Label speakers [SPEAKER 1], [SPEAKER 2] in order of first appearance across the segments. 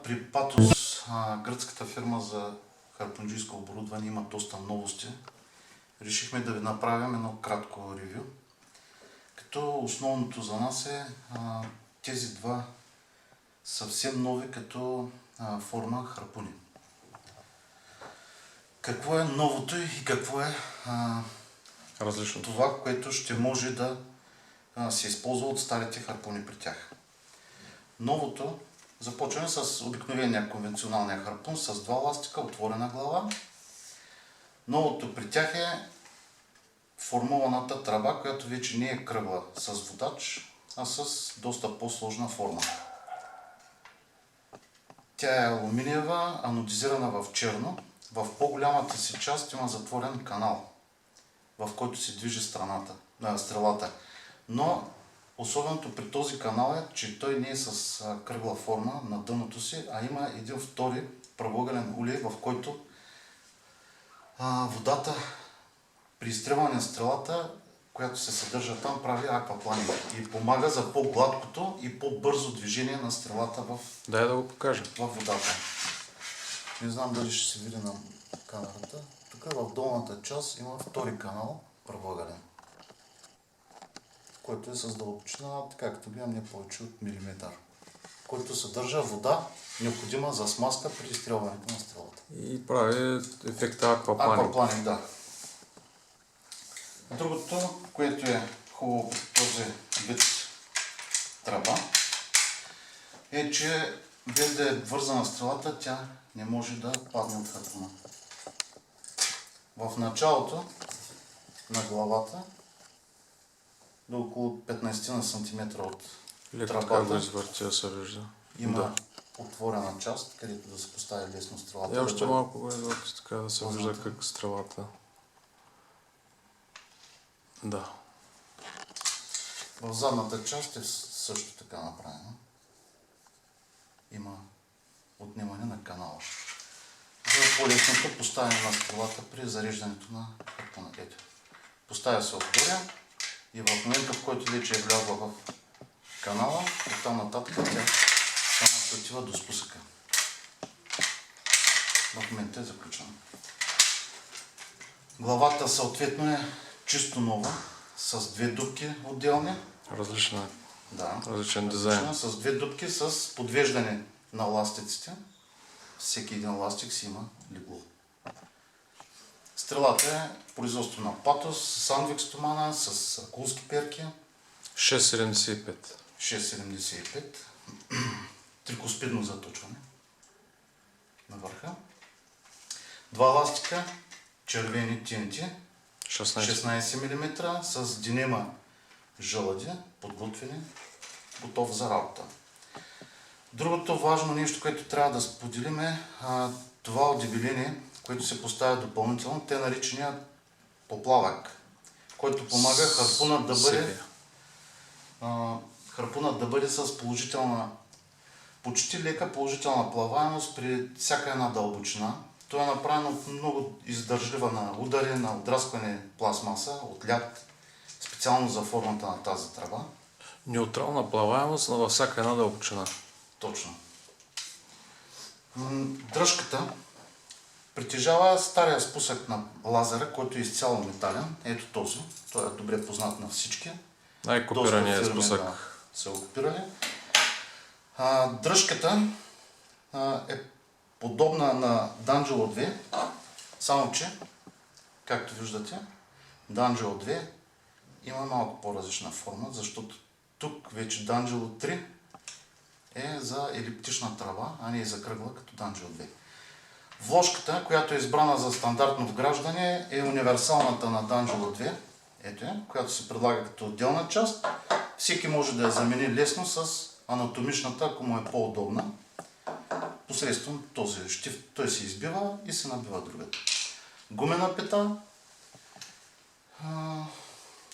[SPEAKER 1] при Патос, гръцката фирма за харпунджийско оборудване, има доста новости. Решихме да ви направим едно кратко ревю. Като основното за нас е тези два съвсем нови като форма харпуни. Какво е новото и какво е
[SPEAKER 2] различното?
[SPEAKER 1] Това, което ще може да се използва от старите харпуни при тях. Новото, започваме с обикновения конвенционалния харпун с два ластика, отворена глава. Новото при тях е формованата тръба, която вече не е кръгла с водач, а с доста по-сложна форма. Тя е алуминиева, анодизирана в черно. В по-голямата си част има затворен канал, в който се движи стрелата. Но особеното при този канал е, че той не е с кръгла форма на дъното си, а има един втори правоъгълен улей, в който водата при изстрелване на стрелата, която се съдържа там, прави аквапланинг и помага за по-гладкото и по-бързо движение на стрелата в водата. Не знам дали ще се види на камерата. Тук в долната част има втори канал, правоъгълен, който е с дълбочина, така като гледам, не повече от милиметър, който съдържа вода, необходима за смазка при изстрелването на стрелата.
[SPEAKER 2] И прави ефекта аквапланинг.
[SPEAKER 1] Аквапланинг, да. Другото, което е хубаво при този вид тръба, е, че без да е вързана стрелата, тя не може да падне от харпуна. В началото на главата, до около 15 см от тръбата, има отворена част, където да се постави лесно стрелата.
[SPEAKER 2] И още малко го извърти, така да се вижда как стрелата. Да.
[SPEAKER 1] В задната част е също така направено. Има отнемане на канала. За по-лесното поставяне на стрелата при зареждането на харпуна. Ето. Поставя се отгоре и в момента, в който вече е влязла в канала, оттам нататък тя само се отива до спусъка. В момента е заключена. Главата съответно е чисто нова, с две дупки отделни.
[SPEAKER 2] Различна.
[SPEAKER 1] Да.
[SPEAKER 2] Различен дизайн.
[SPEAKER 1] С две дупки с подвеждане на ластиците. Всеки един ластик си има легло. Стрелата е производство на Патос, Сандвик стомана, с кулски перки.
[SPEAKER 2] 6,75.
[SPEAKER 1] 6,75. Трикоспидно заточване на върха. Два ластика, червени TNT, 16 мм с динема жълъди, подготвени, готов за работа. Другото важно нещо, което трябва да споделим е това отдебеление, което се поставя допълнително, те наричания поплавък, който помага харпунът да бъде с положителна, почти лека положителна плаваемост при всяка една дълбочина. То е направено от много издържлива на удари, на отдраскване пластмаса от лед, специално за формата на тази тръба.
[SPEAKER 2] Неутрална плаваемост, но във всяка една дълбочина.
[SPEAKER 1] Точно. Дръжката притежава стария спусък на лазера, който е изцяло метален. Ето този. Той е добре познат на всички.
[SPEAKER 2] Най-копираният спусък.
[SPEAKER 1] Са окупирали. Дръжката е подобна на D'Angelo 2, само че, както виждате, D'Angelo 2 има малко по-различна форма, защото тук вече D'Angelo 3 е за елиптична тръба, а не е за кръгла като D'Angelo 2. Вложката, която е избрана за стандартно вграждане, е универсалната на D'Angelo 2, ето е, която се предлага като отделна част. Всеки може да я замени лесно с анатомичната, ако му е по-удобна. Посредством този щифт, той се избива и се набива другата. Гумена пета.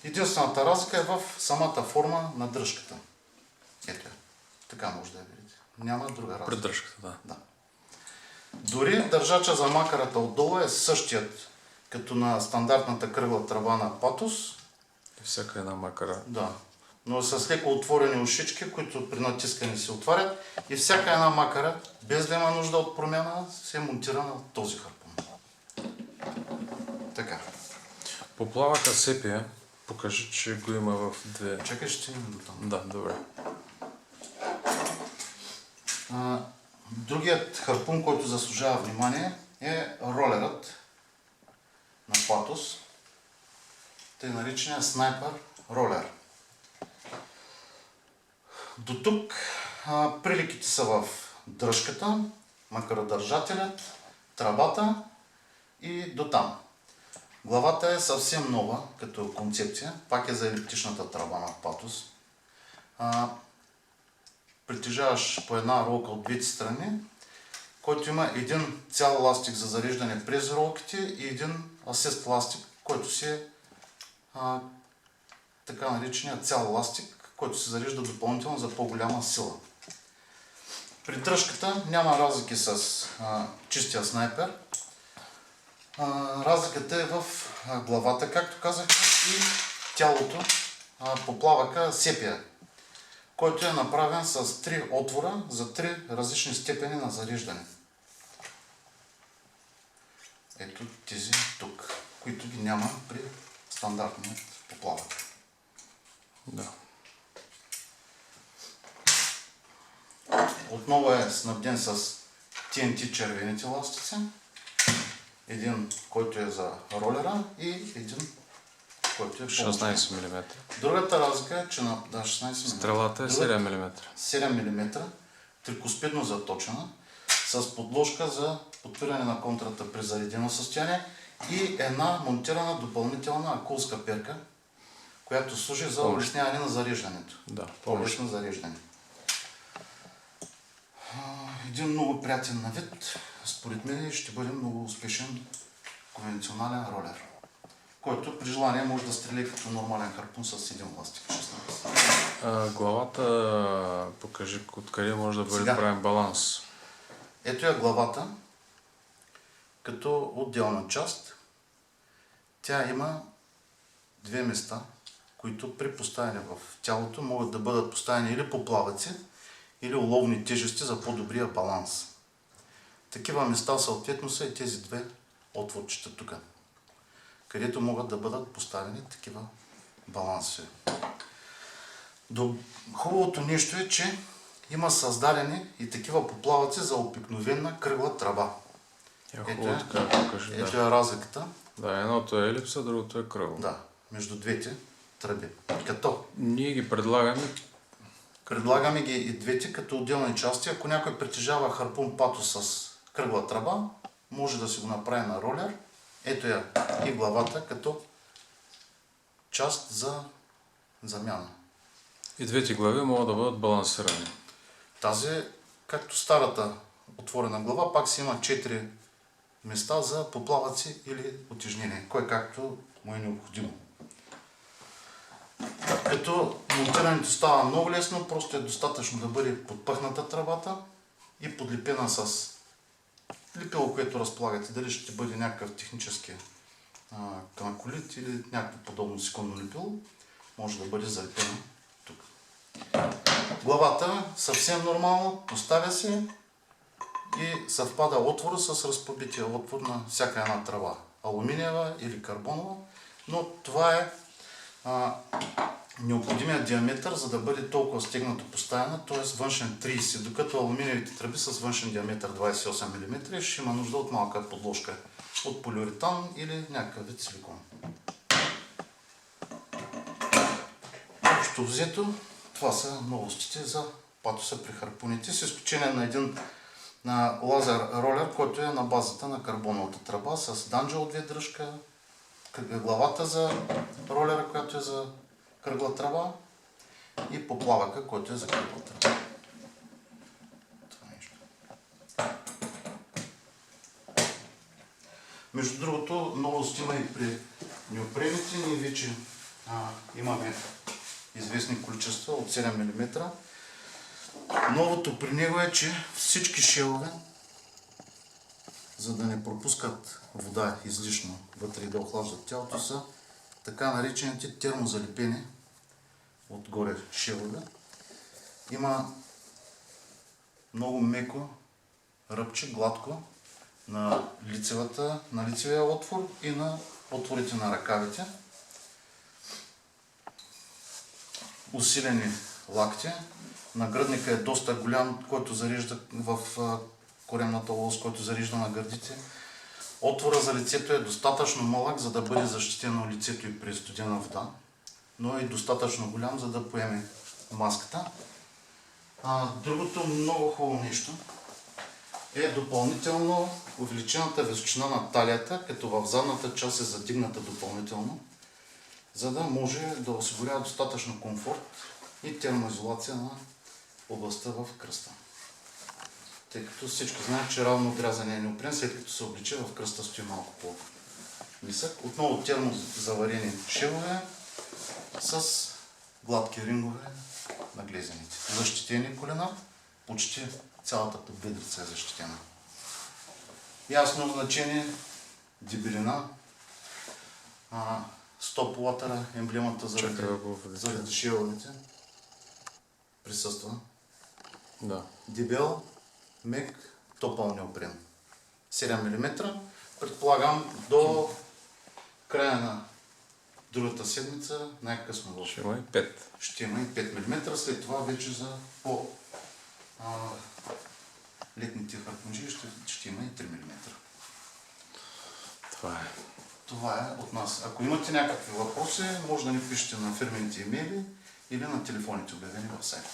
[SPEAKER 1] Единствената разлика е в самата форма на дръжката. Ето е. Така може да я видите. Няма друга разлика.
[SPEAKER 2] Пред дръжката, да.
[SPEAKER 1] Дори държача за макарата отдолу е същият като на стандартната кръгла тръба на Патос.
[SPEAKER 2] И всяка една макара.
[SPEAKER 1] Да. но с леко отворени ушички, които при натискане се отварят и всяка една макара, без да има нужда от промяна, се монтира на този харпун. Така.
[SPEAKER 2] Поплавъка сепия, покажи, че го има в две.
[SPEAKER 1] Чакай, ще стигнем до там.
[SPEAKER 2] Да, добре.
[SPEAKER 1] Другият харпун, който заслужава внимание, е ролерът на Патос, тъй наречения снайпер ролер. До тук приликите са в дръжката, макародържателят, тръбата и до там. Главата е съвсем нова като концепция, пак е за елиптичната тръба на Патос. Притежаваш по една ролка от двете страни, който има един цял ластик за зареждане през ролките и един асист ластик, който си е така наречения цял ластик, който се зарежда допълнително за по-голяма сила. При дръжката няма разлики с чистия снайпер. Разликата е в главата, както казах, и тялото по плавъка сепия, който е направен с 3 отвора за 3 различни степени на зареждане. Ето тези тук, които ги няма при стандартния поплавък.
[SPEAKER 2] Да.
[SPEAKER 1] Отново е снабден с TNT червените ластици. Един, който е за ролера и един, който е
[SPEAKER 2] 16 мм.
[SPEAKER 1] Другата разлика е, че на 16 мм.
[SPEAKER 2] Стрелата е 7 мм.
[SPEAKER 1] 7 мм, трикоспидно заточена, с подложка за подпиране на контрата при заредено състояние и една монтирана допълнителна акулска перка, която служи за улесняване на зареждането.
[SPEAKER 2] Да,
[SPEAKER 1] По-лесно зареждане. Един много приятен на вид, според мен ще бъде много успешен конвенционален ролер, който при желание може да стреля като нормален харпун с един ластик 16.
[SPEAKER 2] Главата, покажи откъде може да бъде правен баланс.
[SPEAKER 1] Ето е главата, като отделна част. Тя има две места, които при поставяне в тялото могат да бъдат поставени или поплавъци, или уловни тежести за по-добрия баланс. Такива места съответно са и тези две отворчета тук, където могат да бъдат поставени такива баланси. Хубавото нещо е, че има създадени и такива поплавъци за обикновена кръгла тръба. Ето е разликата.
[SPEAKER 2] Да, едното е елипса, другото е кръгло.
[SPEAKER 1] Да, между двете тръби. Като
[SPEAKER 2] ние ги предлагаме
[SPEAKER 1] ги и двете като отделни части. Ако някой притежава харпун Патос с кръгла тръба, може да си го направи на ролер. Ето я и главата като част за замяна.
[SPEAKER 2] И двете глави могат да бъдат балансирани.
[SPEAKER 1] Тази, както старата отворена глава, пак си има 4 места за поплавъци или утежнение, кой както му е необходимо. Като монтирането става много лесно, просто е достатъчно да бъде подпъхната тръбата и подлепена с лепило, което разполагате. Дали ще бъде някакъв технически канаколит или някакво подобно секундно лепило, може да бъде залепено тук. Главата съвсем нормално поставя се и съвпада отвора с разпобития отвор на всяка една тръба. Алуминиева или карбонова, но това е необходимият диаметър, за да бъде толкова стегнато поставена, т.е. външен 30, докато алуминиевите тръби с външен диаметър 28 мм ще има нужда от малка подложка от полиуретан или някакъв вид силикон. Общо взето, това са новостите за Патоса при харпуните, с изключение на един лазер ролер, който е на базата на карбоновата тръба с данджел 2 дръжка, главата за ролера, която е за кръгла тръба и поплавъка, който е за кръгла тръба. Между другото, новост има и при неопрените. Ние вече имаме известни количества от 7 мм. Новото при него е, че всички шелове, за да не пропускат вода излишно вътре и да охлаждат тялото, са така наречените термозалепени отгоре шилове. Има много меко ръбче, гладко на лицевия отвор и на отворите на ръкавите. Усилени лакти. Нагръдника е доста голям, който зарежда в коремната полост, който зарежда на гърдите. Отвора за лицето е достатъчно малък, за да бъде защитено лицето и при студена вода, но е достатъчно голям, за да поеме маската. Другото много хубаво нещо е допълнително увеличената височина на талията, като в задната част е задигната допълнително, за да може да осигурява достатъчно комфорт и термоизолация на областта в кръста. Тъй като всички знаят, че равно отрязания неопрен, след като се облича, в кръста стои малко по-нисък. Отново термозаварени шивове с гладки рингове на глезените. Защитени колена, почти цялата подбедрица е защитена. Ясно значение, дебелина, стоп-латера, емблемата заради шивовете присъства.
[SPEAKER 2] Да.
[SPEAKER 1] Дебел, мек, топъл неопрен. 7 мм. Предполагам до края на другата седмица, най-късно в...
[SPEAKER 2] Ще има и 5.
[SPEAKER 1] Ще има и 5 мм. След това вече за летните харпунжи ще има и 3 мм.
[SPEAKER 2] Това е.
[SPEAKER 1] Това е от нас. Ако имате някакви въпроси, може да ни пишете на фирмените имейли или на телефоните, обявени в сайта.